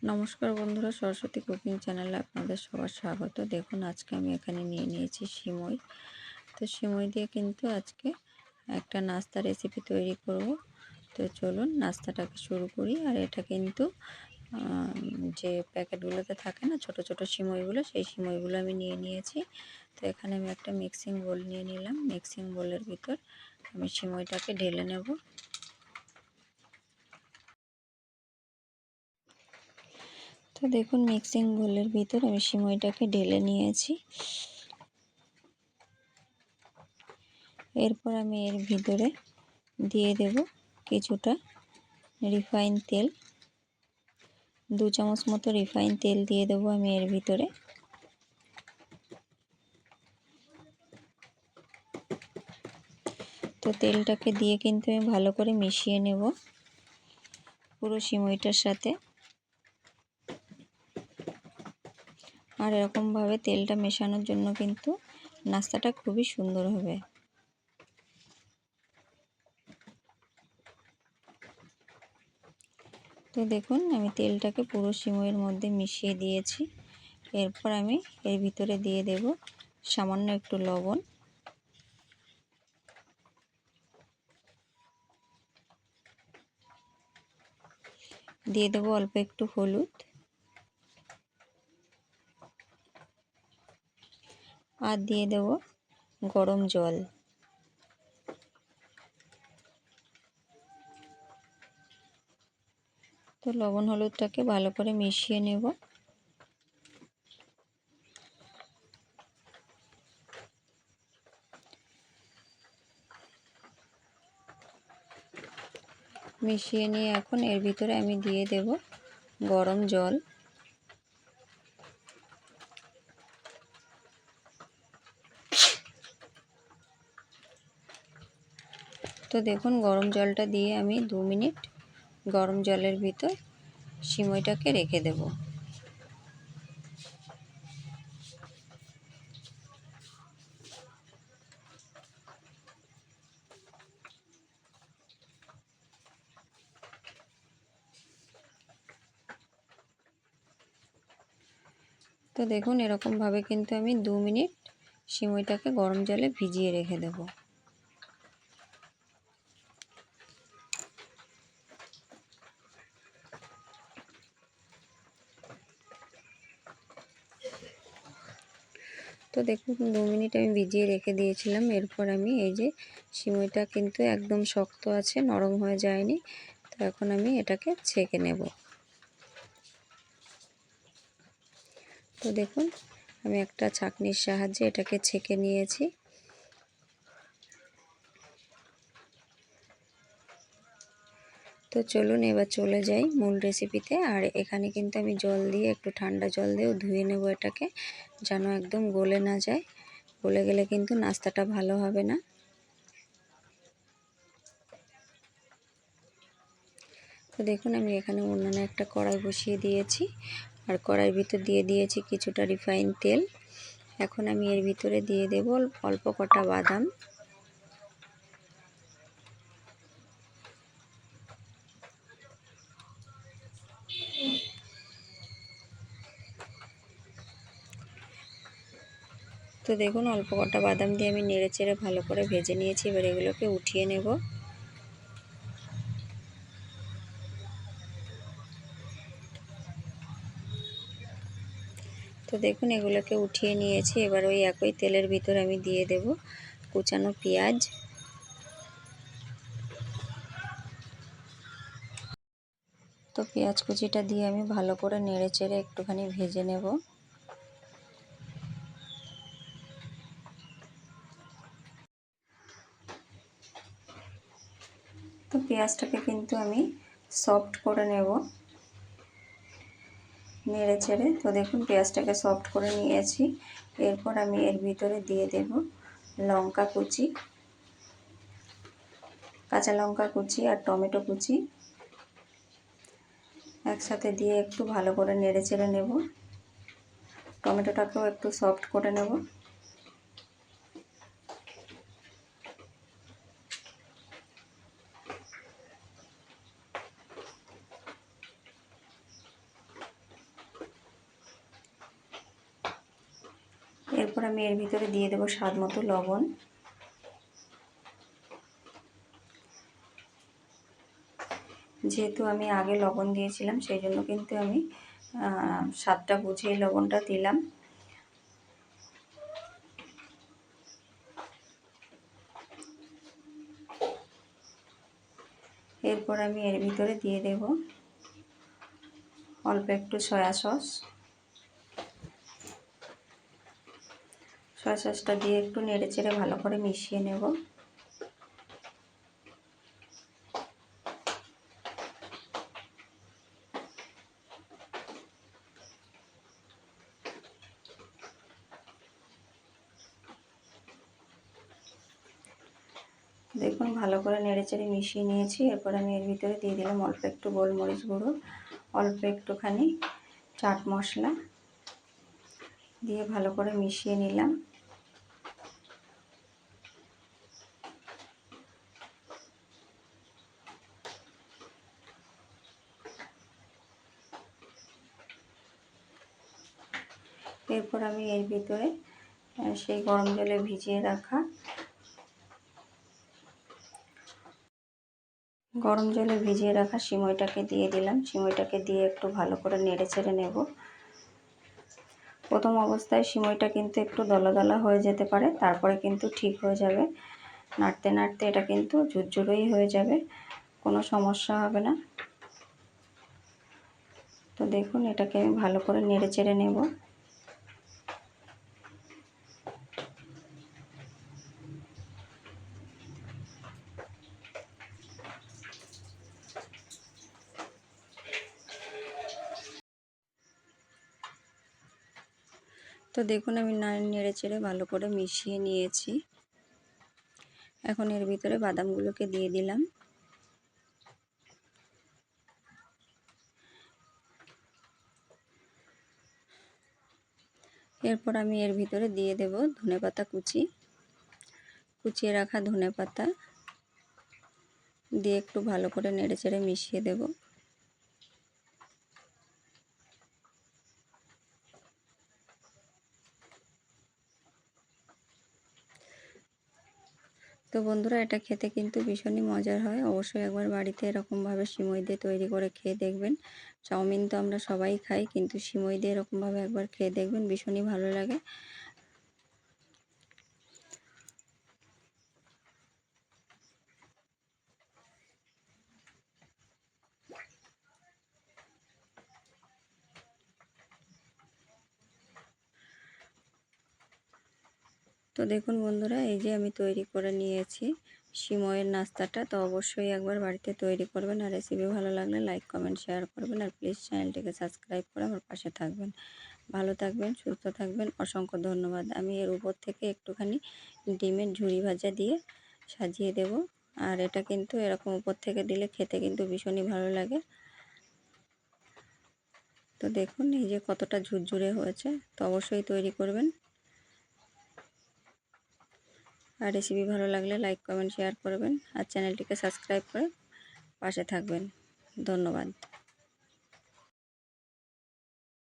নমস্কার বন্ধুরা, সরস্বতী কুকিং চ্যানেলে আপনাদের সবার স্বাগত। দেখুন আজকে আমি এখানে নিয়ে নিয়েছি সিমই। তো সিমই দিয়ে কিন্তু আজকে একটা নাস্তা রেসিপি তৈরি করব। তো চলুন নাস্তাটাকে শুরু করি। আর এটা কিন্তু যে প্যাকেটগুলোতে থাকে না ছোট ছোট সিমইগুলো, সেই সিমইগুলো আমি নিয়ে নিয়েছি। তো এখানে আমি একটা মিক্সিং বোল নিয়ে নিলাম। মিক্সিং বোলের ভিতর আমি সিমইটাকে ঢেলে নেব। তো দেখুন মিক্সিং বোলের ভিতর আমি সিমইটাকে ঢেলে নিয়েছি। এরপর আমি এর ভিতরে দিয়ে দেব কিছুটা রিফাইন তেল। 2 চামচ মতো রিফাইন তেল দিয়ে দেব আমি এর ভিতরে। তো তেলটাকে দিয়ে কিন্তু আমি ভালো করে মিশিয়ে নেব পুরো সিমইটার সাথে। আর এরকমভাবে তেলটা মেশানোর জন্য কিন্তু নাস্তাটা খুবই সুন্দর হবে। তো দেখুন আমি তেলটাকে পুরো সিমইয়ের মধ্যে মিশিয়ে দিয়েছি। এরপর আমি এর ভিতরে দিয়ে দেব সামান্য একটু লবণ, দিয়ে দেব অল্প একটু হলুদ, আর দিয়ে দেব গরম জল। তো লবণ হলুদটাকে ভালো করে মিশিয়ে নেব। মিশিয়ে নিয়ে এখন এর ভিতরে আমি দিয়ে দেব গরম জল। তো দেখুন গরম জলটা দিয়ে আমি 2 মিনিট গরম জলের ভিতর সিমইটাকে রেখে দেব। তো দেখুন এরকমভাবে কিন্তু আমি 2 মিনিট সিমইটাকে গরম জলে ভিজিয়ে রেখে দেব। তো দেখুন 2 মিনিট আমি ভিজিয়ে রেখে দিয়েছিলাম। এরপর আমি এই যে সিমইটা কিন্তু একদম শক্ত আছে, নরম হয়ে যায়নি। তো এখন আমি এটাকে ছেঁকে নেব। তো দেখুন আমি একটা ছাঁকনির সাহায্যে এটাকে ছেঁকে নিয়েছি। তো চলুন এবার চলে যাই মূল রেসিপিতে। আর এখানে কিন্তু আমি জল দিয়ে একটু ঠান্ডা জল দিয়েও ধুয়ে নেব এটাকে, যেন একদম গলে না যায়। গলে গেলে কিন্তু নাস্তাটা ভালো হবে না। তো দেখুন আমি এখানে উনুনে একটা কড়াই বসিয়ে দিয়েছি। আর কড়াইয়ের ভিতর দিয়ে দিয়েছি কিছুটা রিফাইন তেল। এখন আমি এর ভিতরে দিয়ে দেব অল্প কটা বাদাম। তো দেখুন অল্প কটা বাদাম দিয়ে আমি নেড়ে চেড়ে ভালো করে ভেজে নিয়েছি। এবার এগুলোকে উঠিয়ে নেব। তো দেখুন এগুলোকে উঠিয়ে নিয়েছি। এবার ওই একই তেলের ভিতর আমি দিয়ে দেব কুচানো পেঁয়াজ। তো পেঁয়াজ কুচিটা দিয়ে আমি ভালো করে নেড়ে চেড়ে একটুখানি ভেজে নেব। তো পেঁয়াজটাকে কিন্তু আমি সফট করে নেব নেড়ে চেড়ে। তো দেখুন পেঁয়াজটাকে সফট করে নিয়েছি। এরপর আমি এর ভিতরে দিয়ে দেব লঙ্কা কুচি, কাঁচা লঙ্কা কুচি আর টমেটো কুচি একসাথে দিয়ে একটু ভালো করে নেড়ে চেড়ে নেব। টমেটোটাকেও একটু সফট করে নেব। এরপর আমি এর ভিতরে দিয়ে দেবো স্বাদ মতো লবণ। যেহেতু আমি আগে লবণ দিয়েছিলাম সেই জন্য কিন্তু আমি স্বাদটা বুঝিয়ে লবণটা দিলাম। এরপর আমি এর ভিতরে দিয়ে দেব অল্প একটু সয়া সস। সয়া সসটা দিয়ে একটু নেড়েচেড়ে ভালো করে মিশিয়ে নেব। দেখুন ভালো করে নেড়েচেড়ে মিশিয়ে নিয়েছি। এরপর আমি এর ভিতরে দিয়ে দিলাম অল্প একটু গোলমরিচ গুঁড়ো, অল্প একটুখানি চাট মশলা দিয়ে ভালো করে মিশিয়ে নিলাম। এরপর আমি এর ভিতরে সেই গরম জলে ভিজিয়ে রাখা সিমইটাকে দিয়ে দিলাম। সিমইটাকে দিয়ে একটু ভালো করে নেড়ে চেড়ে নেব। প্রথম অবস্থায় সিমইটা কিন্তু একটু দলা দলা হয়ে যেতে পারে, তারপরে কিন্তু ঠিক হয়ে যাবে। নাড়তে নাড়তে এটা কিন্তু ঝুরঝুরেই হয়ে যাবে, কোনো সমস্যা হবে না। তো দেখুন এটাকে আমি ভালো করে নেড়ে চেড়ে নেব। তো দেখুন আমি নেড়ে চেড়ে ভালো করে মিশিয়ে নিয়েছি। এখন এর ভিতরে বাদামগুলোকে দিয়ে দিলাম। এরপর আমি এর ভিতরে দিয়ে দেব ধনেপাতা কুচিয়ে রাখা ধনেপাতা দিয়ে একটু ভালো করে নেড়ে চেড়ে মিশিয়ে দেব। তো বন্ধুরা এটা খেতে কিন্তু ভীষণই মজার হয়। অবশ্যই একবার বাড়িতে এরকমভাবে সিমই দিয়ে তৈরি করে খেয়ে দেখবেন। চাউমিন তো আমরা সবাই খাই, কিন্তু সিমই দিয়ে এরকমভাবে একবার খেয়ে দেখবেন, ভীষণই ভালো লাগে। তো দেখুন বন্ধুরা এই যে আমি তৈরি করে নিয়েছি সিমইয়ের নাস্তাটা। তো অবশ্যই একবার বাড়িতে তৈরি করবেন, আর রেসিপি ভালো লাগলে লাইক কমেন্ট শেয়ার করবেন, আর প্লিজ চ্যানেলটিকে সাবস্ক্রাইব করে আমার পাশে থাকবেন। ভালো থাকবেন, সুস্থ থাকবেন, অসংখ্য ধন্যবাদ। আমি এর উপর থেকে একটুখানি ডিমের ঝুরি ভাজা দিয়ে সাজিয়ে দেব। আর এটা কিন্তু এরকম উপর থেকে দিলে খেতে কিন্তু ভীষণই ভালো লাগে। তো দেখুন এই যে কতটা ঝুরঝুরে হয়েছে। তো অবশ্যই তৈরি করবেন, আর রেসিপি ভালো লাগলে লাইক কমেন্ট শেয়ার করবেন, আর চ্যানেলটিকে সাবস্ক্রাইব করে পাশে থাকবেন। ধন্যবাদ।